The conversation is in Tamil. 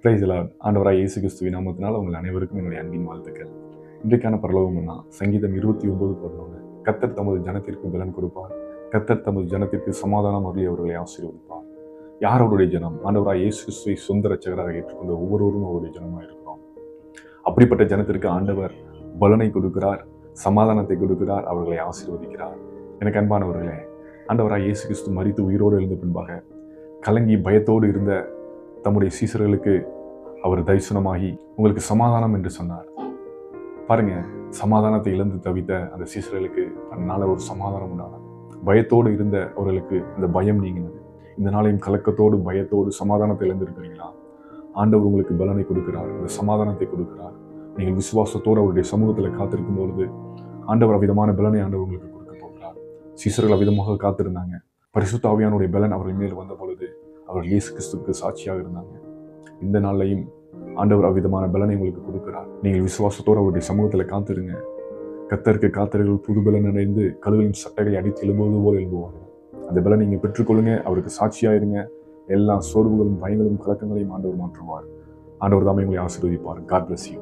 Praise the Lord. ஆண்டவராய் இயேசு கிறிஸ்துவின் நாமத்தினால் உங்கள் அனைவருக்கும் என்னுடைய அன்பின் வாழ்த்துக்கள். இன்றைக்கான பரலோகம்னா சங்கீதம் 29:11. கர்த்தர் தமது ஜனத்திற்கு பலன் கொடுப்பார், கர்த்தர் தமது ஜனத்திற்கு சமாதானம் அருளி அவர்களை ஆசீர்வதிப்பார். யார் அவருடைய ஜனம்? ஆண்டவராய் இயேசு கிறிஸ்துவை சொந்த ரட்சகராக ஏற்றுக்கொண்ட ஒவ்வொருவரும் அவருடைய ஜனமாக இருக்கிறோம். அப்படிப்பட்ட ஜனத்திற்கு ஆண்டவர் பலனை கொடுக்கிறார், சமாதானத்தை கொடுக்கிறார், அவர்களை ஆசீர்வதிக்கிறார். எனக்கு அன்பானவர்களே, ஆண்டவராய் இயேசு கிறிஸ்து மரித்து உயிரோடு எழுந்த பின்பாக கலங்கி பயத்தோடு இருந்த தம்முடைய சீசர்களுக்கு அவர் தரிசனமாகி உங்களுக்கு சமாதானம் என்று சொன்னார். பாருங்க, சமாதானத்தை இழந்து தவித்த அந்த சீசர்களுக்கு அதனால ஒரு சமாதானம் உண்டானது. பயத்தோடு இருந்த அவர்களுக்கு அந்த பயம் நீங்கினது. இந்த நாளையும் கலக்கத்தோடு பயத்தோடு சமாதானத்தை இழந்திருக்கிறீங்களா? ஆண்டவர் உங்களுக்கு பலனை கொடுக்கிறார், அந்த சமாதானத்தை கொடுக்கிறார். நீங்கள் விசுவாசத்தோடு அவருடைய சமூகத்தில் காத்திருக்கும் பொழுது ஆண்டவர் அவ்விதமான பலனை ஆண்டவர் உங்களுக்கு கொடுக்க போகிறார். சீசர்கள் அவ்விதமாக காத்திருந்தாங்க. பரிசுத்த ஆவியானுடைய பலன் அவர்கள் மேல் வந்த பொழுது அவர்கள் இயேசு கிறிஸ்துவுக்கு சாட்சியாக இருந்தாங்க. இந்த நாளையும் ஆண்டவர் அவ்விதமான பலனை உங்களுக்கு கொடுக்கிறார். நீங்கள் விசுவாசத்தோடு அவருடைய சமூகத்தில் காத்திருங்க. கர்த்தருக்கு காத்திரர்கள் புது பலன் அடைந்து கழுகுகளின் சட்டைகளை அடித்து எழும்புவது போல் எழும்புவார்கள். அந்த பலனை நீங்கள் பெற்றுக்கொள்ளுங்க, அவருக்கு சாட்சியாயிருங்க. எல்லா சோர்வுகளும் பயங்களும் கலக்கங்களையும் ஆண்டவர் மாற்றுவார். ஆண்டவர் தாமே உங்களை ஆசீர்வதிப்பார். God bless you.